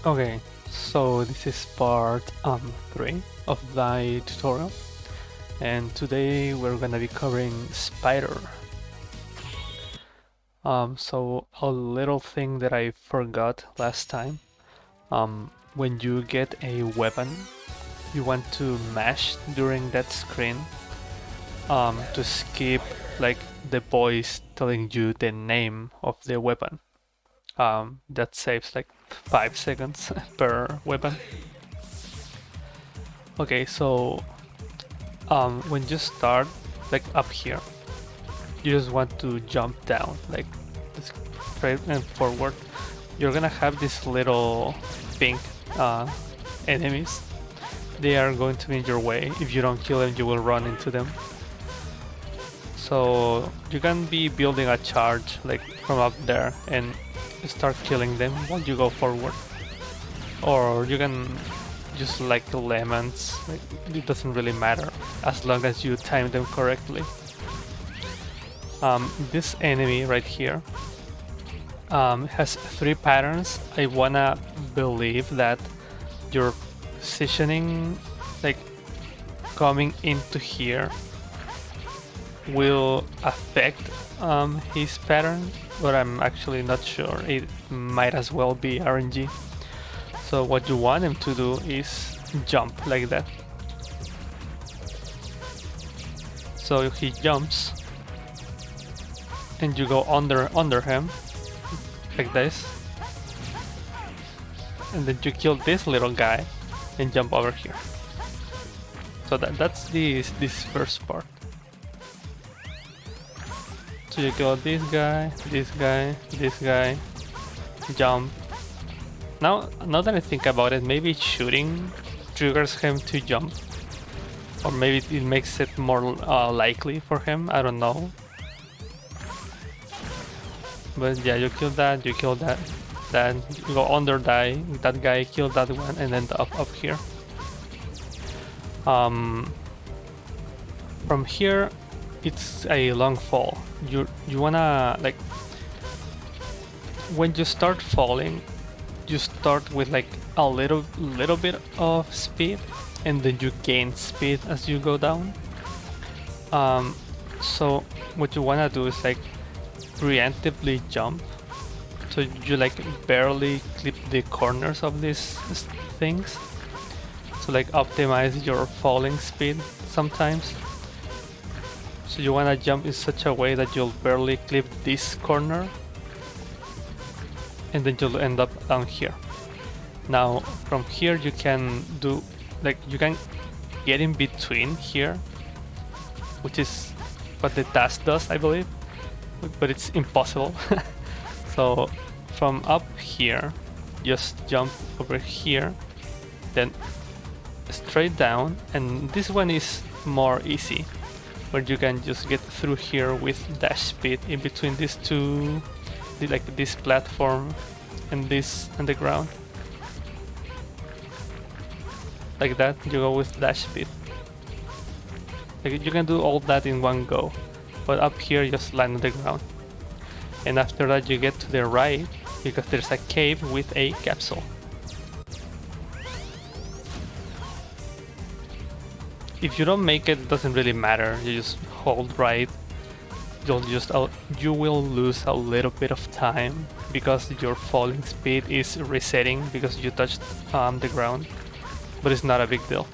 Okay, so this is part 3 of my tutorial, and today we're gonna be covering Spider. So a little thing that I forgot last time, when you get a weapon, you want to mash during that screen to skip like the voice telling you the name of the weapon. That saves like 5 seconds per weapon. Okay, so when you start like up here, you just want to jump down like straight and forward. You're gonna have these little pink enemies. They are going to be in your way. If you don't kill them, you will run into them. So you can be building a charge like from up there and start killing them while you go forward. Or you can just like lemons, like, it doesn't really matter as long as you time them correctly. This enemy right here has 3 patterns. I wanna believe that your positioning, like coming into here, will affect his pattern, but I'm actually not sure. It might as well be RNG. So what you want him to do is jump like that. So he jumps and you go under him like this, and then you kill this little guy and jump over here. So that's this first part. So you go this guy, this guy, this guy, jump. Now that I think about it, maybe shooting triggers him to jump, or maybe it makes it more likely for him. I don't know. But yeah, you kill that, you kill that, then you go under that guy, kill that one, and then up here. From here, it's a long fall. You wanna, like, when you start falling, you start with like a little bit of speed, and then you gain speed as you go down. So what you wanna do is like preemptively jump, so you like barely clip the corners of these things, so like optimize your falling speed sometimes. So you wanna jump in such a way that you'll barely clip this corner, and then you'll end up down here. Now from here you can do, like, you can get in between here, which is what the dash does, I believe, but it's impossible. So from up here, just jump over here, then straight down, and this one is more easy, where you can just get through here with dash speed in between these two, like this platform and this and the ground. Like that, you go with dash speed. Like, you can do all that in one go, but up here just land on the ground. And after that you get to the right, because there's a cave with a capsule. If you don't make it, it doesn't really matter. You just hold right. You will lose a little bit of time because your falling speed is resetting because you touched the ground, but it's not a big deal.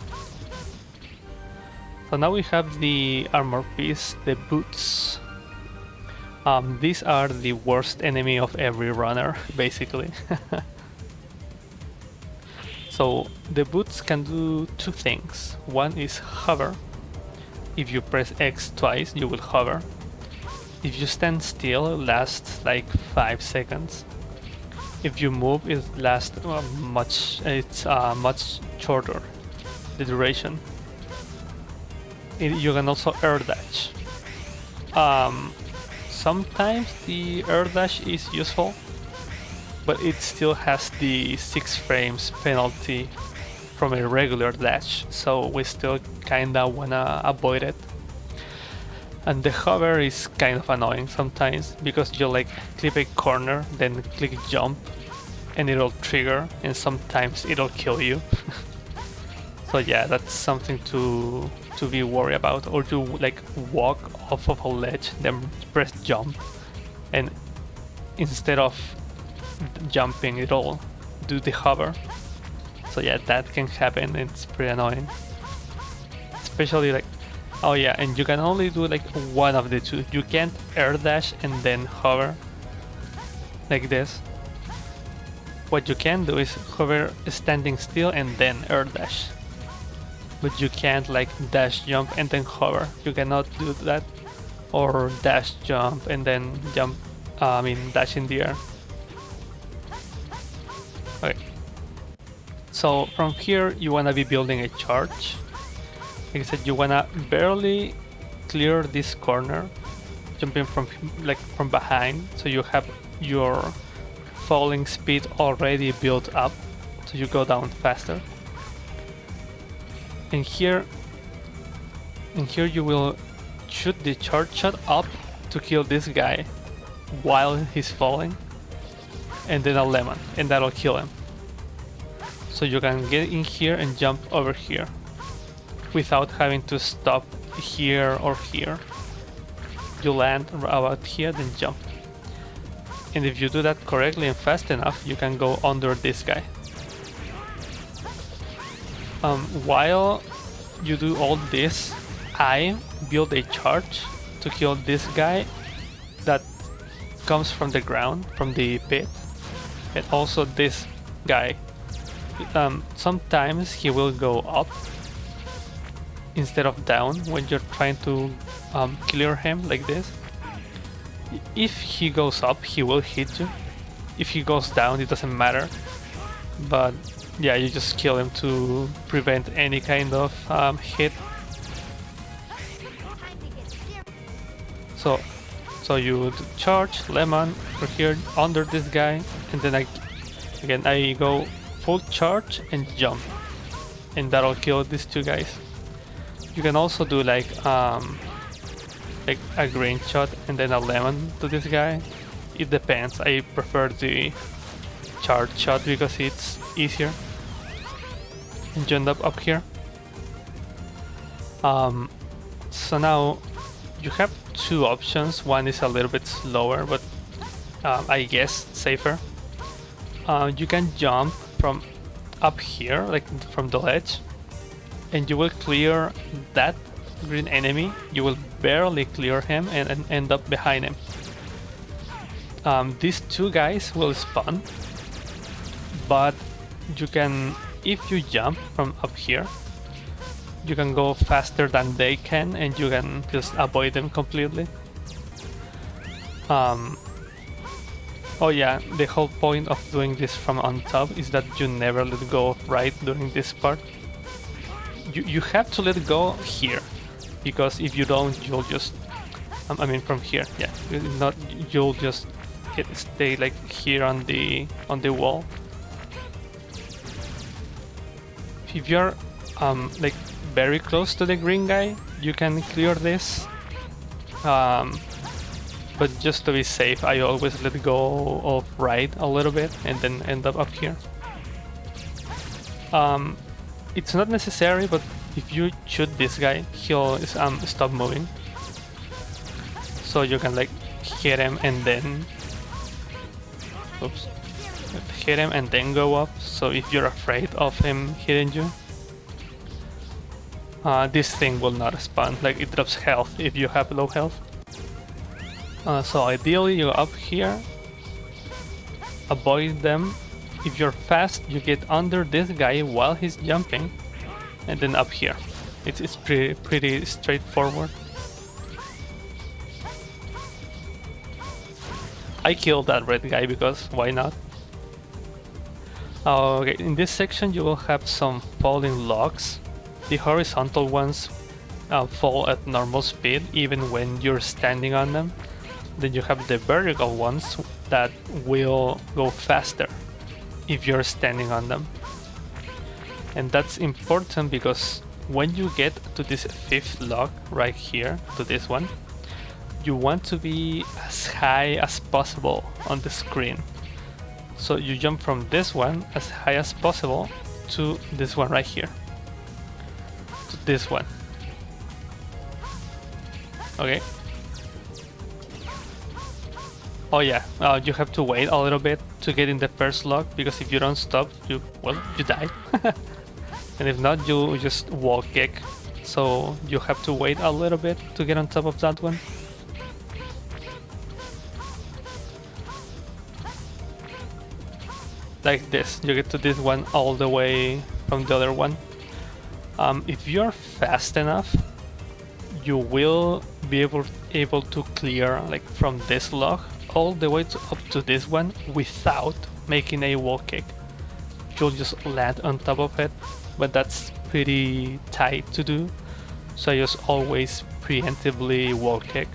So now we have the armor piece, the boots. These are the worst enemy of every runner, basically. So the boots can do 2 things. One is hover. If you press X twice, you will hover. If you stand still, it lasts like 5 seconds. If you move, it lasts much shorter, the duration. You can also air dash. Sometimes the air dash is useful, but it still has the 6 frames penalty from a regular dash, so we still kinda wanna avoid it. And the hover is kind of annoying sometimes, because you like clip a corner, then click jump, and it'll trigger, and sometimes it'll kill you. So yeah, that's something to be worried about. Or to like walk off of a ledge, then press jump, and instead of jumping, it'll do the hover. So yeah, that can happen. It's pretty annoying. Especially like, oh yeah, and you can only do like one of the two. You can't air dash and then hover like this. What you can do is hover standing still and then air dash. But you can't like dash jump and then hover. You cannot do that. Or dash jump and then jump, dash in the air. Okay. So from here you wanna be building a charge. Like I said, you wanna barely clear this corner, jumping from behind, so you have your falling speed already built up, so you go down faster. And here you will shoot the charge shot up to kill this guy while he's falling, and then a lemon, and that'll kill him. So you can get in here and jump over here without having to stop here or here. You land about here, then jump. And if you do that correctly and fast enough, you can go under this guy. While you do all this, I build a charge to kill this guy that comes from the ground, from the pit, and also this guy. Sometimes he will go up instead of down when you're trying to clear him like this. If he goes up, he will hit you. If he goes down, it doesn't matter. But yeah, you just kill him to prevent any kind of hit. So you charge lemon over here under this guy, and then I go full charge and jump, and that'll kill these two guys. You can also do like a green shot and then a lemon to this guy. It depends. I prefer the charge shot because it's easier. And you end up here. So now you have two options. One is a little bit slower, but I guess safer. You can jump from up here, like from the ledge, and you will clear that green enemy. You will barely clear him and end up behind him. These two guys will spawn, but you can, if you jump from up here, you can go faster than they can, and you can just avoid them completely. Oh yeah, the whole point of doing this from on top is that you never let go of right during this part. You have to let go here, because if you don't, you'll just, from here, yeah, you'll just stay like here on the wall. If you're like very close to the green guy, you can clear this. But just to be safe, I always let go of right a little bit and then end up here. It's not necessary, but if you shoot this guy, he'll stop moving. So you can like hit him and then, hit him and then go up. So if you're afraid of him hitting you, this thing will not spawn. Like, it drops health if you have low health. So ideally you go up here, avoid them. If you're fast, you get under this guy while he's jumping, and then up here. It's pretty straightforward. I killed that red guy because why not? Okay, in this section you will have some falling logs. The horizontal ones fall at normal speed even when you're standing on them. Then you have the vertical ones that will go faster if you're standing on them. And that's important because when you get to this fifth log right here, to this one, you want to be as high as possible on the screen. So you jump from this one as high as possible to this one right here. To this one. Okay. Oh yeah, you have to wait a little bit to get in the first log, because if you don't stop, you die. And if not, you just wall kick. So you have to wait a little bit to get on top of that one. Like this, you get to this one all the way from the other one. If you're fast enough, you will be able to clear like from this log all the way up to this one without making a wall kick. You'll just land on top of it, but that's pretty tight to do, so I just always preemptively wall kick.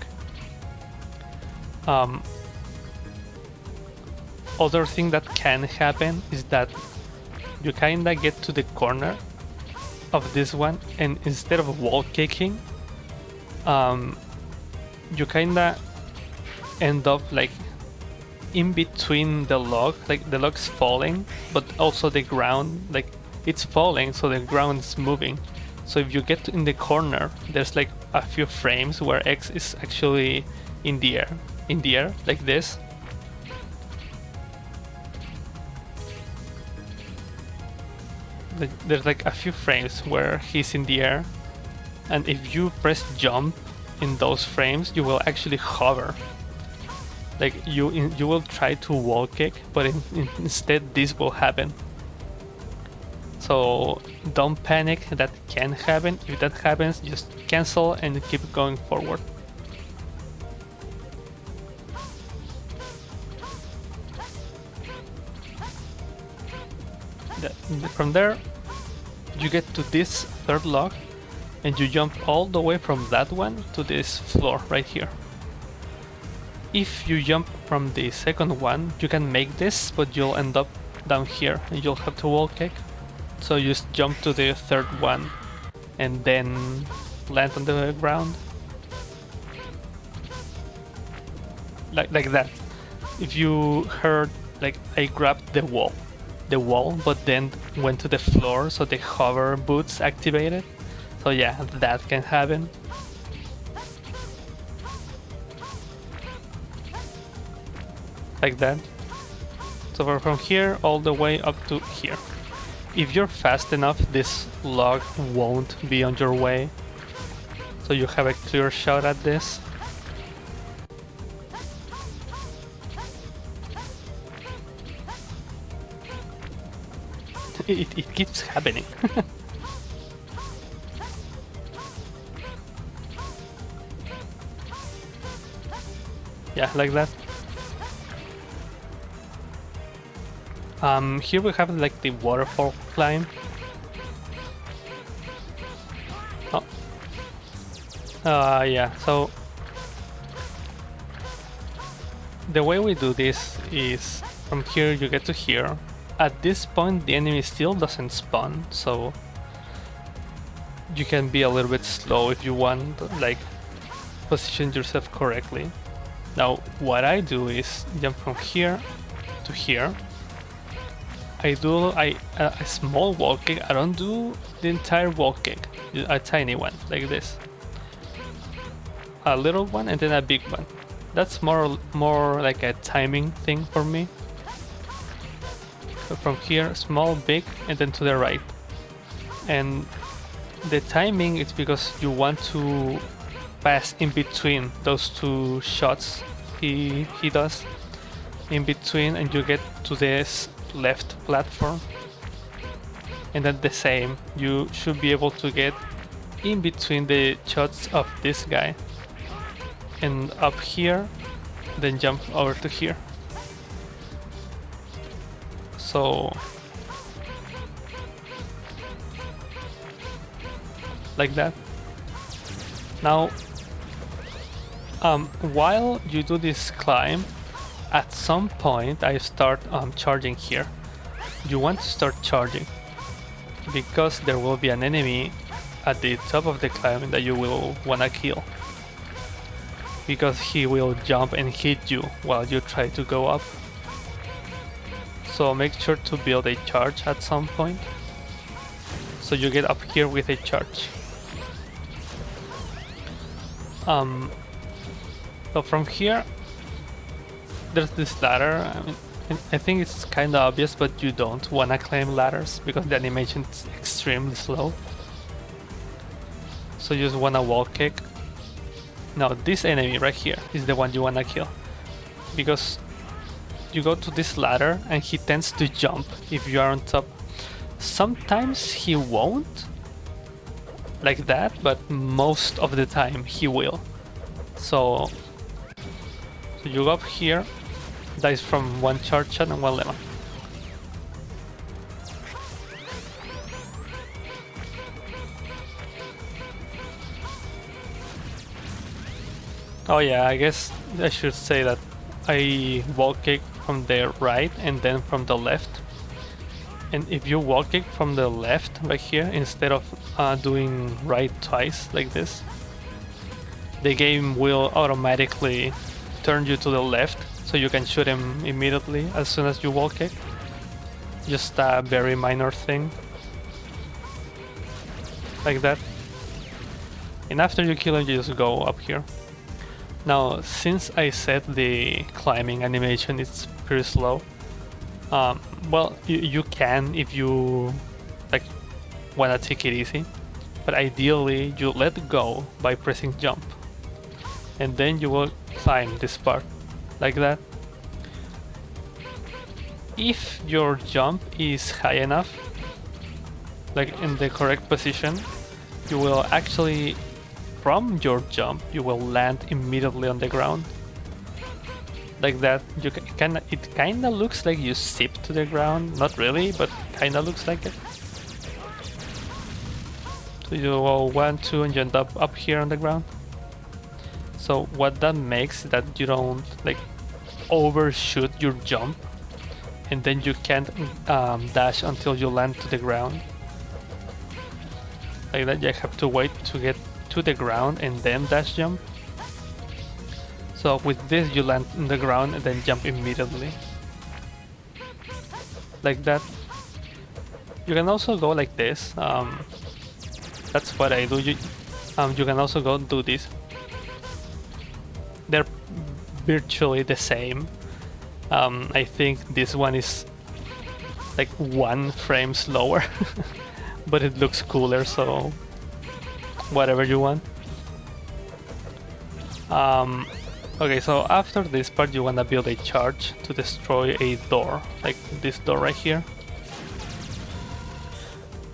Other thing that can happen is that you kinda get to the corner of this one, and instead of wall kicking, you kinda end up like in between the log, like the log's falling, but also the ground, like it's falling, so the ground is moving. So if you get in the corner, there's like a few frames where X is actually in the air, like this. There's like a few frames where he's in the air, and if you press jump in those frames, you will actually hover. Like you will try to wall kick, but instead this will happen. So don't panic, that can happen. If that happens, just cancel and keep going forward. From there, you get to this third log, and you jump all the way from that one to this floor right here. If you jump from the second one, you can make this, but you'll end up down here and you'll have to wall kick. So you just jump to the third one and then land on the ground. Like that. If you heard, like, I grabbed the wall, but then went to the floor, so the hover boots activated. So yeah, that can happen. Like that. So from here all the way up to here. If you're fast enough, this log won't be on your way, so you have a clear shot at this. It keeps happening. Yeah, like that. Here we have like the waterfall climb. Oh. Yeah, so the way we do this is from here you get to here. At this point the enemy still doesn't spawn, so you can be a little bit slow if you want, like position yourself correctly. Now what I do is jump from here to here. I do a small wall kick. I don't do the entire wall kick, a tiny one like this, a little one and then a big one. That's more like a timing thing for me. So from here, small, big, and then to the right. And the timing is because you want to pass in between those two shots he does in between, and you get to this left platform. And then the same, you should be able to get in between the shots of this guy and up here, then jump over to here. So like that. Now while you do this climb, at some point I start charging here. You want to start charging because there will be an enemy at the top of the climb that you will wanna kill, because he will jump and hit you while you try to go up. So make sure to build a charge at some point. So you get up here with a charge. So from here, there's this ladder. I mean, I think it's kind of obvious, but you don't want to climb ladders because the animation is extremely slow. So you just want to wall kick. Now this enemy right here is the one you want to kill, because you go to this ladder and he tends to jump if you are on top. Sometimes he won't, like that, but most of the time he will. So you go up here, dies from one charge shot and one lemon. Oh yeah, I guess I should say that I wall kick from the right and then from the left. And if you wall kick from the left right here instead of doing right twice like this, the game will automatically turn you to the left so you can shoot him immediately as soon as you wall kick. Just a very minor thing. Like that. And after you kill him, you just go up here. Now, since I said the climbing animation is pretty slow, well, you can if you like wanna take it easy, but ideally you let go by pressing jump, and then you will climb this part like that. If your jump is high enough, like in the correct position, you will actually, from your jump, you will land immediately on the ground. Like that. It kinda looks like you sip to the ground, not really, but kinda looks like it. So you go 1, 2, and you end up here on the ground. So what that makes is that you don't like overshoot your jump, and then you can't dash until you land to the ground. Like that, you have to wait to get to the ground and then dash jump. So with this you land on the ground and then jump immediately. Like that. You can also go like this. That's what I do. You can also go do this. They're virtually the same. I think this one is like 1 frame slower, but it looks cooler, so whatever you want. Okay, so after this part you wanna build a charge to destroy a door, like this door right here.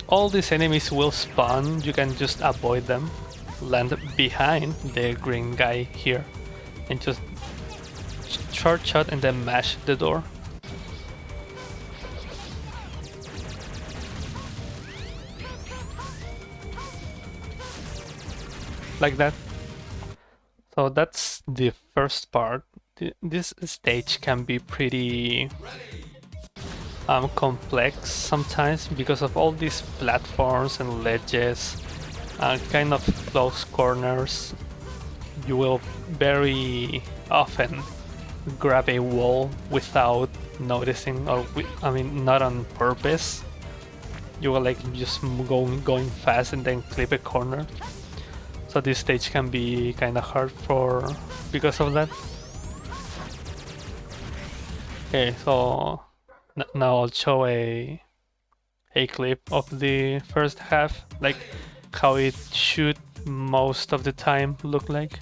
All these enemies will spawn, you can just avoid them, land behind the green guy here, and just short shot and then mash the door. Like that. So that's the first part. This stage can be pretty complex sometimes because of all these platforms and ledges, kind of close corners. You will very often grab a wall without noticing, or I mean not on purpose. You will like just going fast and then clip a corner. So this stage can be kind of hard because of that. Okay, so now I'll show a clip of the first half, like how it should most of the time look like.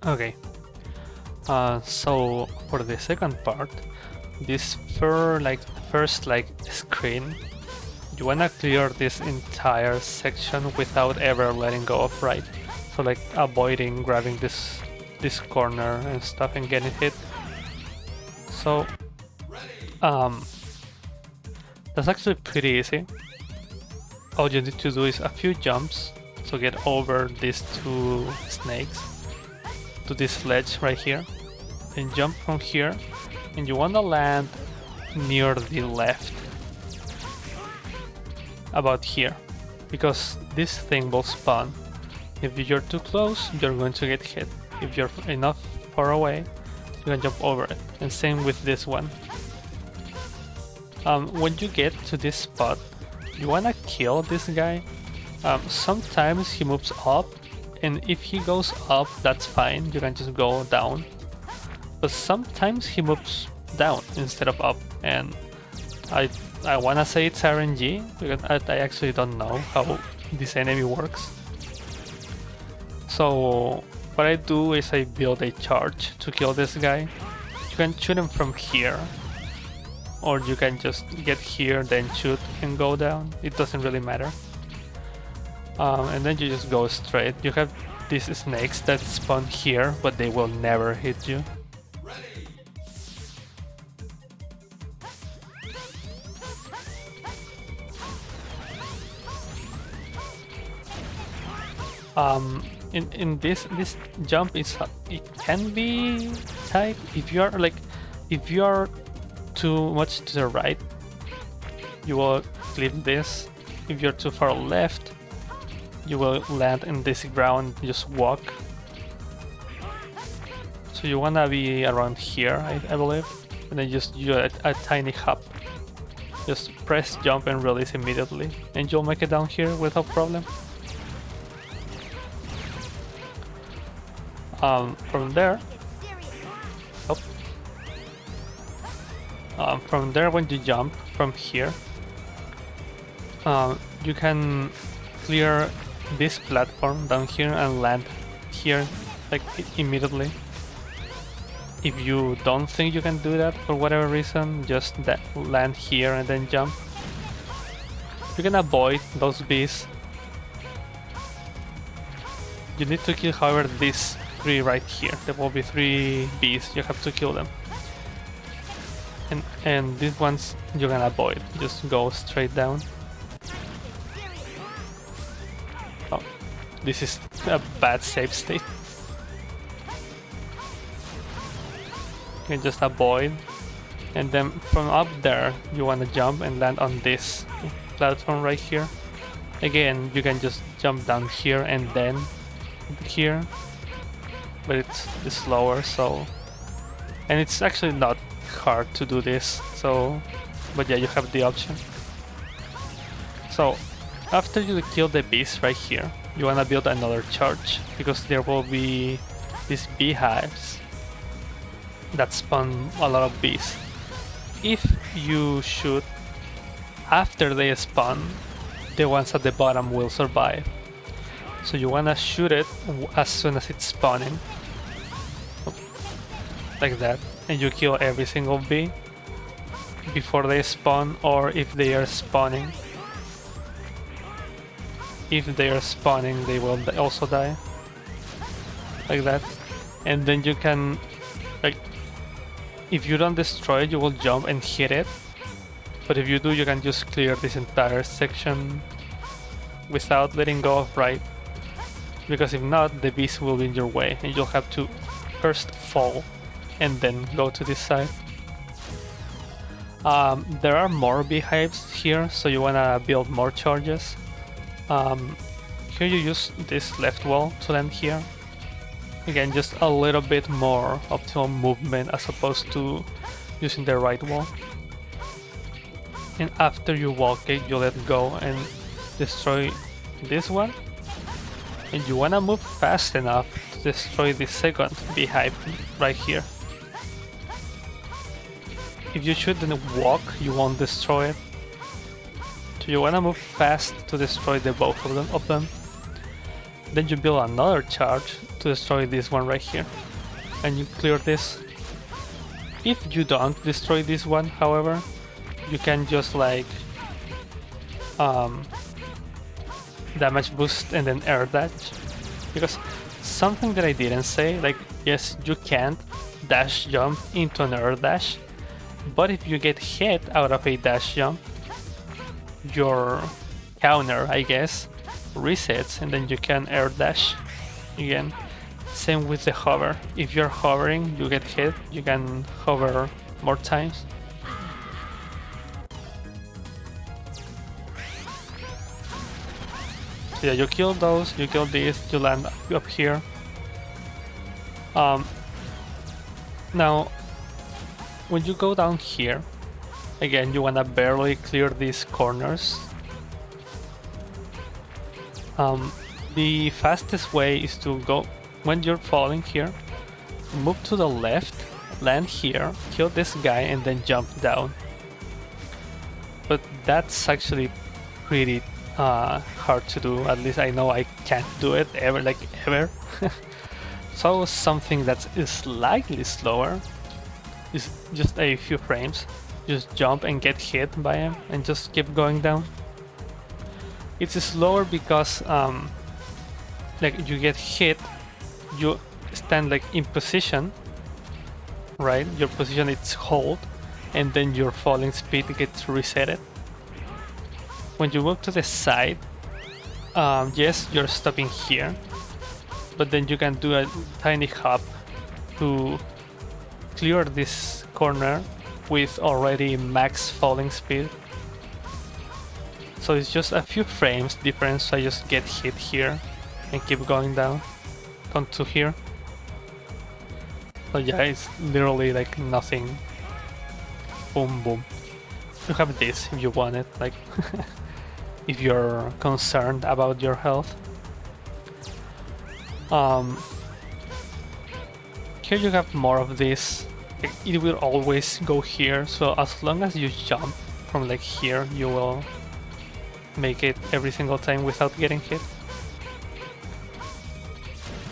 Okay, so for the second part, this first screen, you wanna clear this entire section without ever letting go of right. So like avoiding grabbing this corner and stuff and getting hit. So that's actually pretty easy. All you need to do is a few jumps to get over these two snakes to this ledge right here, and jump from here, and you want to land near the left, about here, because this thing will spawn. If you're too close, you're going to get hit. If you're enough far away, you can jump over it, and same with this one. When you get to this spot, you want to kill this guy. Sometimes he moves up, and if he goes up, that's fine, you can just go down. But sometimes he moves down instead of up, and I wanna say it's RNG, because I actually don't know how this enemy works. So what I do is I build a charge to kill this guy. You can shoot him from here, or you can just get here, then shoot and go down. It doesn't really matter. And then you just go straight. You have these snakes that spawn here, but they will never hit you. In this jump it can be tight if you are too much to the right, you will clip this. If you're too far left, you will land in this ground, just walk. So you wanna be around here, I believe, and then just do a tiny hop. Just press jump and release immediately, and you'll make it down here without problem. From there, from there, when you jump from here, you can clear this platform down here and land here like immediately. If you don't think you can do that for whatever reason, just land here and then jump. You can avoid those bees. You need to kill, however, these 3 right here. There will be 3 bees, you have to kill them. And these ones you can avoid, just go straight down. Oh, this is a bad save state. You can just avoid, and then from up there you want to jump and land on this platform right here. Again, you can just jump down here and then here, but it's slower, so, and it's actually not hard to do this, so, but yeah, you have the option. So after you kill the beast right here, you wanna build another charge, because there will be these beehives that spawn a lot of bees. If you shoot after they spawn, the ones at the bottom will survive. So you wanna shoot it as soon as it's spawning, like that, and you kill every single bee before they spawn, or if they are spawning. If they are spawning, they will also die, like that. And then you can, like, if you don't destroy it, you will jump and hit it, but if you do, you can just clear this entire section without letting go of right, because if not, the beast will be in your way and you'll have to first fall and then go to this side. There are more beehives here, so you wanna build more charges. Here you use this left wall to land here. Again, just a little bit more optimal movement as opposed to using the right wall. And after you walk it, you let go and destroy this one. And you wanna move fast enough to destroy the second beehive right here. If you shoot and walk, you won't destroy it. So you wanna move fast to destroy the both of them. Then you build another charge to destroy this one right here. And you clear this. If you don't destroy this one, however, you can just like damage boost and then air dash. Because something that I didn't say, like, yes, you can't dash jump into an air dash, but if you get hit out of a dash jump, your counter, I guess, resets and then you can air dash again. Same with the hover. If you're hovering, you get hit, you can hover more times. So yeah, you kill those, you kill these, you land up here. Now, when you go down here, again, you wanna barely clear these corners. The fastest way is to go, when you're falling here, move to the left, land here, kill this guy, and then jump down. But that's actually pretty hard to do. At least I know I can't do it ever. So something that is slightly slower is just a few frames. Just jump and get hit by him and just keep going down. It's slower because like you get hit, you stand like in position, right? Your position is hold, and then your falling speed gets resetted. When you move to the side, yes, you're stopping here, but then you can do a tiny hop to clear this corner with already max falling speed. So it's just a few frames difference, so I just get hit here and keep going down onto here. So yeah, it's literally like nothing. Boom, boom. You have this if you want it, like if you're concerned about your health. Here you have more of this. It will always go here, so as long as you jump from like here, you will make it every single time without getting hit.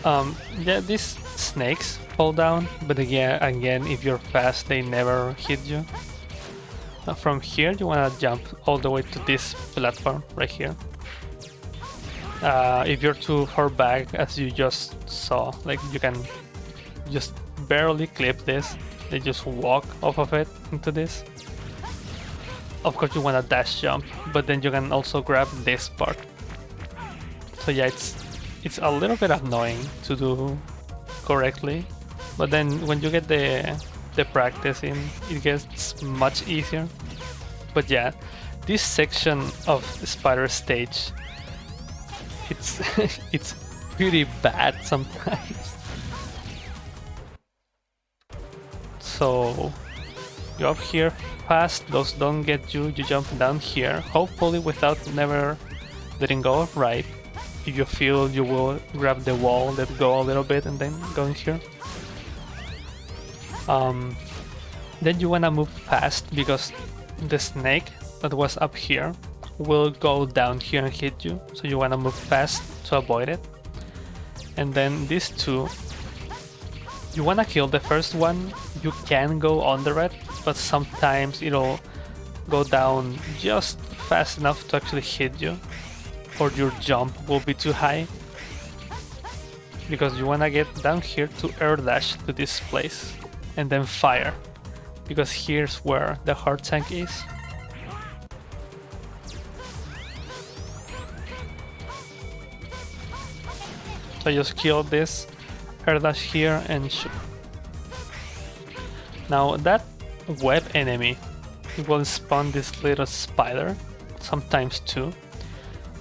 Yeah, these snakes fall down, but again, if you're fast, they never hit you. From here, you wanna jump all the way to this platform right here. If you're too far back, as you just saw, like you can just barely clip this. They just walk off of it into this. Of course, you wanna dash jump, but then you can also grab this part. So yeah, it's a little bit annoying to do correctly, but then when you get the practice in, it gets much easier. But yeah, this section of the spider stage, it's it's pretty bad sometimes. So you're up here fast, those don't get you, you jump down here, hopefully without never letting go. Right, if you feel, you will grab the wall, let go a little bit, and then go in here. Then you wanna move fast because the snake that was up here will go down here and hit you, so you wanna move fast to avoid it. And then these two, you wanna kill the first one. You can go under it, but sometimes it'll go down just fast enough to actually hit you, or your jump will be too high, because you wanna get down here to air dash to this place and then fire, because here's where the hard tank is. So just kill this, air dash here and shoot. Now that web enemy, it will spawn this little spider, sometimes two.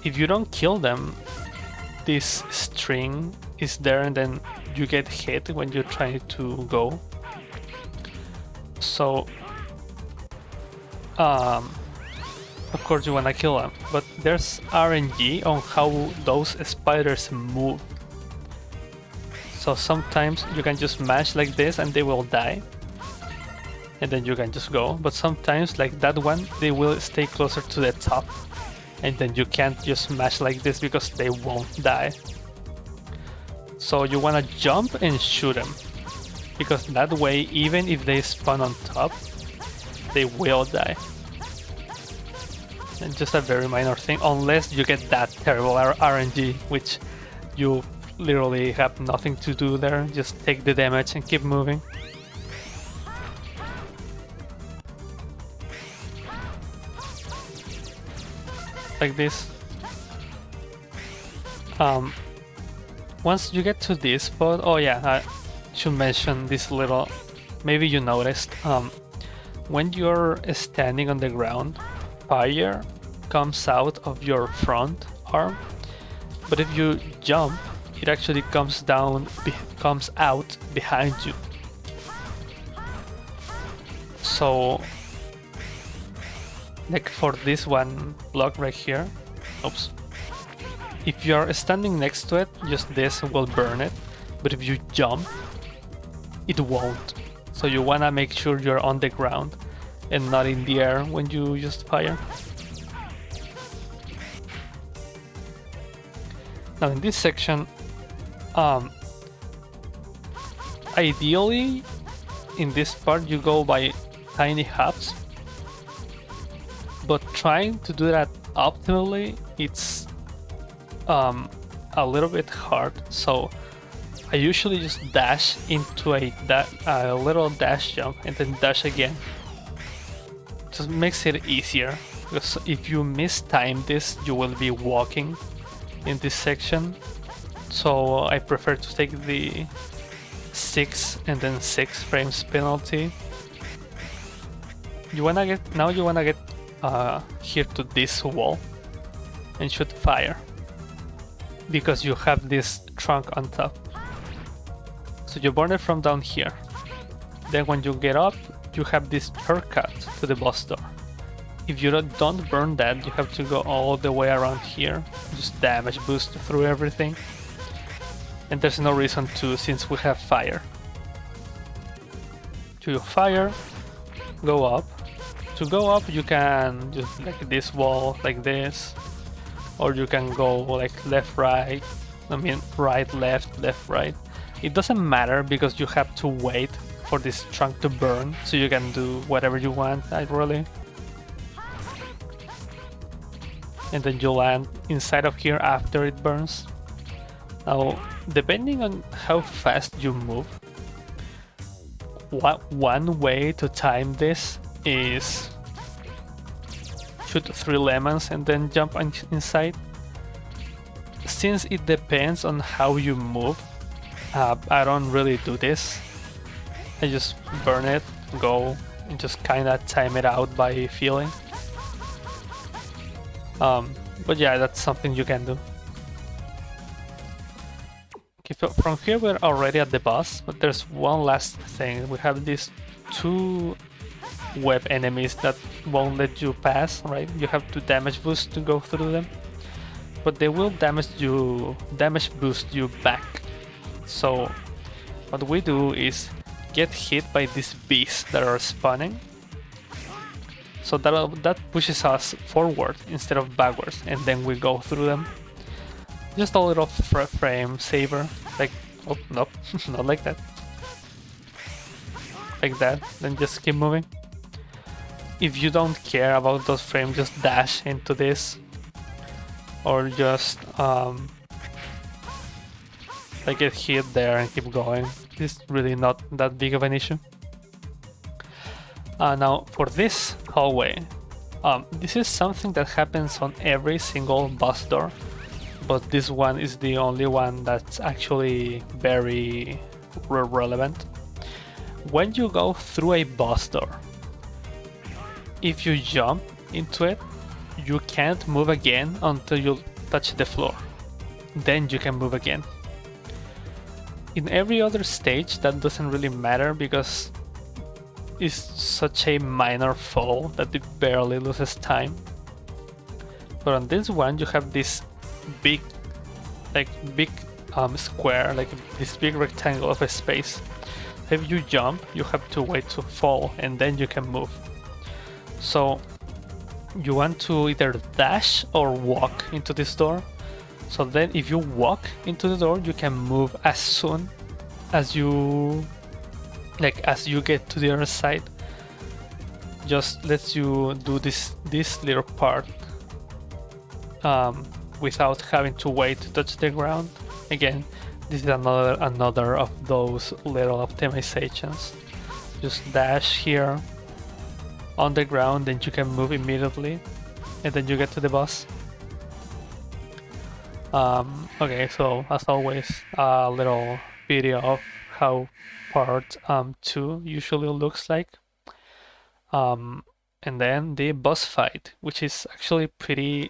If you don't kill them, this string is there and then you get hit when you try to go. So of course you wanna kill them, but there's RNG on how those spiders move. So sometimes you can just mash like this and they will die, and then you can just go. But sometimes, like that one, they will stay closer to the top, and then you can't just mash like this because they won't die. So you wanna jump and shoot them, because that way, even if they spawn on top, they will die. And just a very minor thing, unless you get that terrible RNG, which you literally have nothing to do there, just take the damage and keep moving. Like this. Once you get to this spot, oh yeah, I should mention this little, maybe you noticed, when you're standing on the ground, fire comes out of your front arm, but if you jump, it actually comes out behind you. So, like for this one block right here, oops. If you're standing next to it, just this will burn it, but if you jump, it won't. So you wanna make sure you're on the ground and not in the air when you just fire. Now in this section, ideally in this part you go by tiny hops, but trying to do that optimally, it's a little bit hard. So I usually just dash into a little dash jump and then dash again. Just makes it easier, because if you mistime this, you will be walking in this section. So I prefer to take the 6 and then 6 frames penalty. You wanna get here to this wall and shoot fire, because you have this trunk on top. So you burn it from down here. Then when you get up, you have this shortcut to the boss door. If you don't burn that, you have to go all the way around here, just damage boost through everything. And there's no reason to, since we have fire. To fire, go up. To go up, you can just like this wall, like this, or you can go like left, right. I mean, right, left, left, right. It doesn't matter, because you have to wait for this trunk to burn, so you can do whatever you want, really. And then you land inside of here after it burns. Now, depending on how fast you move, one way to time this is shoot 3 lemons and then jump inside. Since it depends on how you move, I don't really do this. I just burn it, go, and just kinda time it out by feeling. But yeah, that's something you can do. Okay, so from here we're already at the boss, but there's one last thing. We have these 2 web enemies that won't let you pass, right? You have to damage boost to go through them, but they will damage boost you back. So what we do is get hit by these beasts that are spawning, so that pushes us forward instead of backwards, and then we go through them. Just a little frame saver, like, oh nope, not like that, like that, then just keep moving. If you don't care about those frames, just dash into this, or just like get hit there and keep going. It's really not that big of an issue. Now for this hallway, this is something that happens on every single boss door, but this one is the only one that's actually very relevant. When you go through a boss door, if you jump into it, you can't move again until you touch the floor. Then you can move again. In every other stage, that doesn't really matter, because it's such a minor fall that it barely loses time. But on this one, you have this big square, like this big rectangle of a space. If you jump, you have to wait to fall, and then you can move. So you want to either dash or walk into this door. So then if you walk into the door, you can move as soon as you get to the other side. Just lets you do this little part without having to wait to touch the ground. Again, this is another of those little optimizations. Just dash here on the ground, then you can move immediately, and then you get to the boss. Okay, so as always, a little video of how part 2 usually looks like. And then the boss fight, which is actually pretty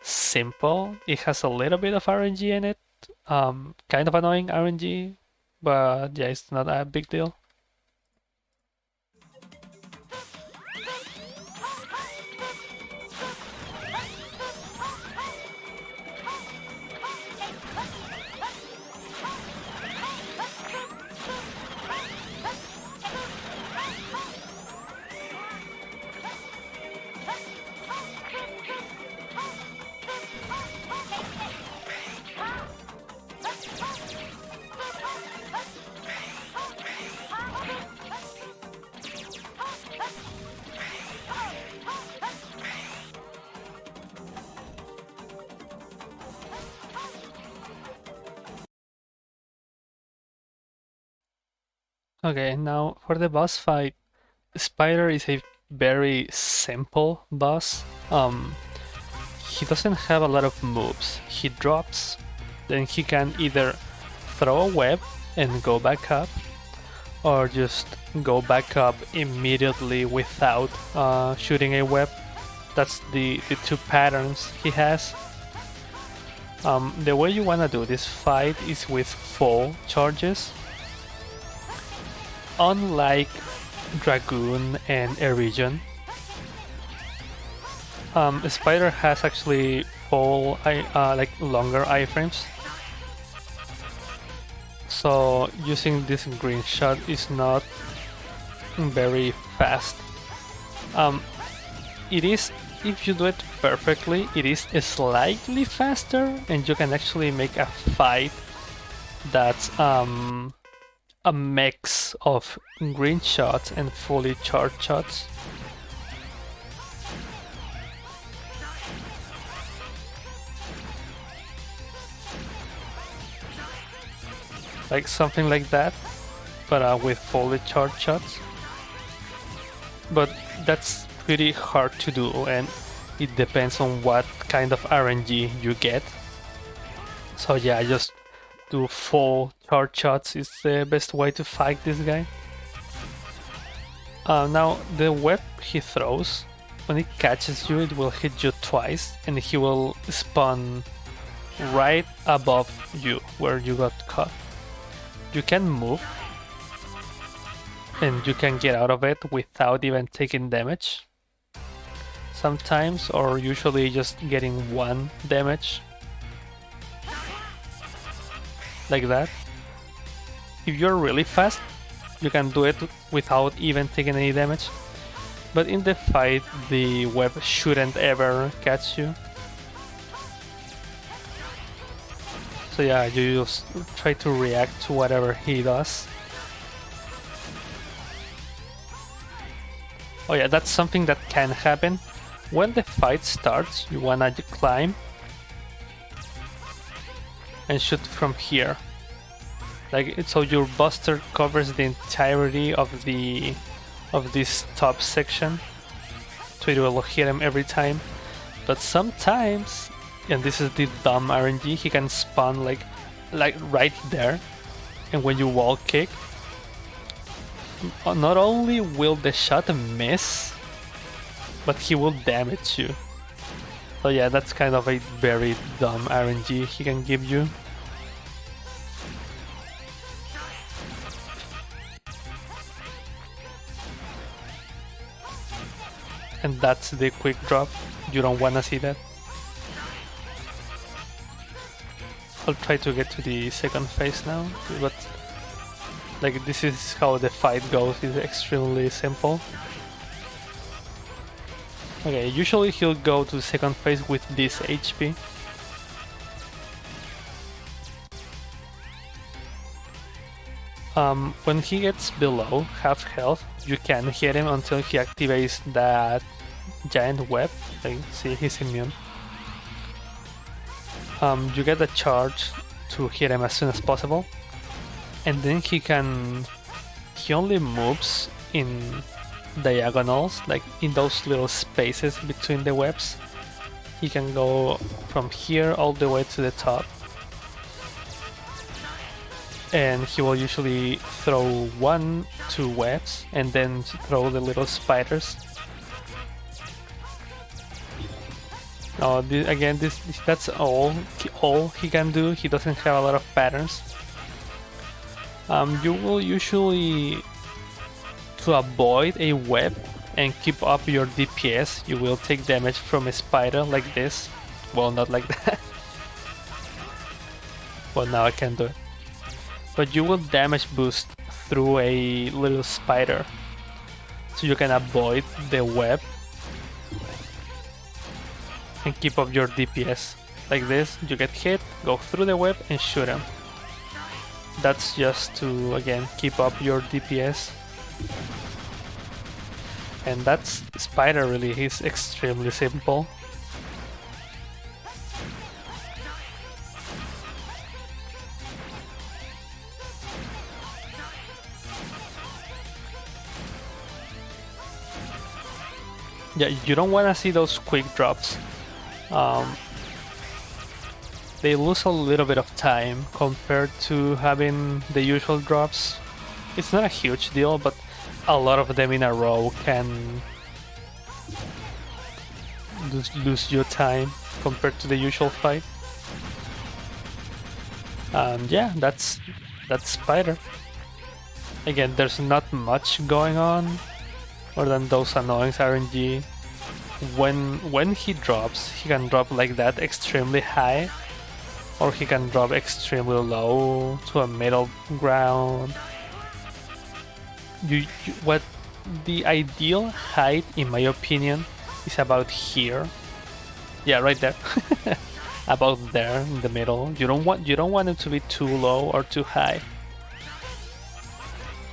simple. It has a little bit of RNG in it, kind of annoying RNG, but yeah, it's not a big deal. Okay, now for the boss fight, Spider is a very simple boss. He doesn't have a lot of moves. He drops, then he can either throw a web and go back up, or just go back up immediately without shooting a web. That's the two patterns he has. The way you wanna do this fight is with full charges. Unlike Dragoon and Erigion, Spider has actually full like longer iframes. So using this green shot is not very fast. It is, if you do it perfectly, it is slightly faster, and you can actually make a fight that's a mix of green shots and fully charged shots. Like something like that, but with fully charged shots. But that's pretty hard to do, and it depends on what kind of RNG you get. So yeah, just do full charge shots is the best way to fight this guy. Now the web he throws, when it catches you, it will hit you twice, and he will spawn right above you where you got caught. You can move, and you can get out of it without even taking damage. Sometimes, or usually just getting 1 damage. Like that. If you're really fast, you can do it without even taking any damage. But in the fight, the web shouldn't ever catch you. So yeah, you just try to react to whatever he does. Oh yeah, that's something that can happen. When the fight starts, you wanna climb and shoot from here. Like, so your buster covers the entirety of this top section, so it will hit him every time. But sometimes, and this is the dumb RNG, he can spawn like right there, and when you wall kick, not only will the shot miss, but he will damage you. So yeah, that's kind of a very dumb RNG he can give you. And that's the quick drop. You don't wanna see that. I'll try to get to the second phase now, but like this is how the fight goes. It's extremely simple. Okay, usually he'll go to the second phase with this HP. When he gets below half health, you can hit him until he activates that giant web. Like, see, he's immune. You get a charge to hit him as soon as possible, and then he only moves in diagonals, like in those little spaces between the webs. He can go from here all the way to the top, and he will usually throw 1-2 webs and then throw the little spiders. Oh, that's all he can do. He doesn't have a lot of patterns. You will usually, to avoid a web and keep up your DPS, you will take damage from a spider like this. Well, not like that. Well, now I can do it. But you will damage boost through a little spider, so you can avoid the web and keep up your DPS. Like this, you get hit, go through the web and shoot him. That's just to, again, keep up your DPS. And that's spider really, he's extremely simple. Yeah, you don't want to see those quick drops. They lose a little bit of time compared to having the usual drops. It's not a huge deal, but a lot of them in a row can lose your time compared to the usual fight. Yeah, that's Spider. Again, there's not much going on other than those annoying RNG. When he drops, he can drop like that extremely high, or he can drop extremely low to a middle ground. What the ideal height, in my opinion, is about here. Yeah, right there. About there in the middle. You don't want it to be too low or too high.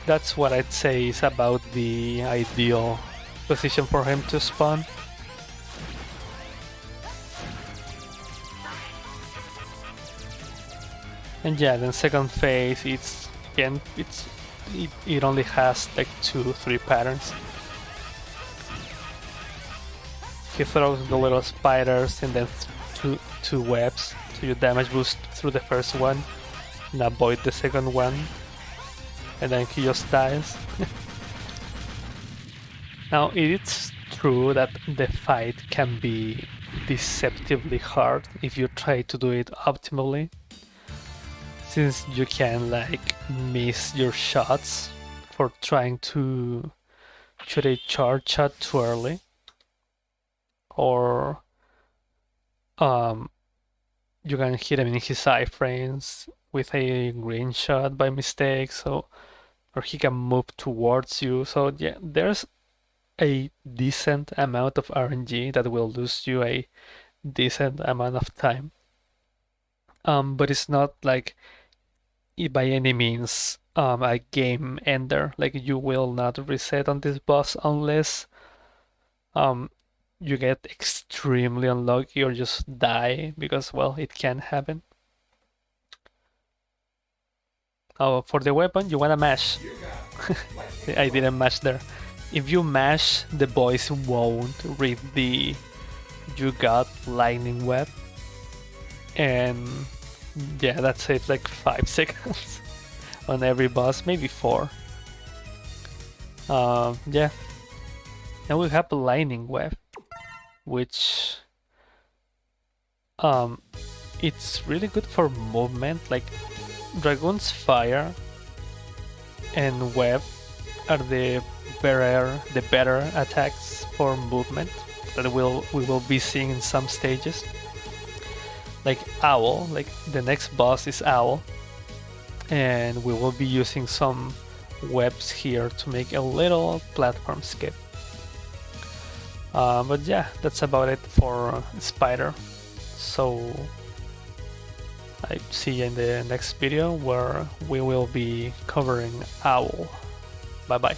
That's what I'd say is about the ideal position for him to spawn. And yeah, then second phase, it only has like 2-3 patterns. He throws the little spiders and then two webs, so you damage boost through the first one and avoid the second one, and then he just dies. Now, it's true that the fight can be deceptively hard if you try to do it optimally, since you can like miss your shots for trying to shoot a charge shot too early, or you can hit him in his iframes with a green shot by mistake, so, or he can move towards you. So yeah, there's a decent amount of RNG that will lose you a decent amount of time. But it's not like by any means a game ender. Like, you will not reset on this boss unless you get extremely unlucky or just die, because, well, it can happen. Oh, for the weapon, you wanna mash. I didn't mash there. If you mash, the boys won't read the "you got lightning web," and yeah, that saves like 5 seconds on every boss, maybe 4. Yeah. Now we have a lightning web, which it's really good for movement. Like, Dragoon's Fire and Web are the better attacks for movement that we will be seeing in some stages. Like Owl, like the next boss is Owl, and we will be using some webs here to make a little platform skip. But yeah, that's about it for Spider. So I see you in the next video where we will be covering Owl. Bye bye.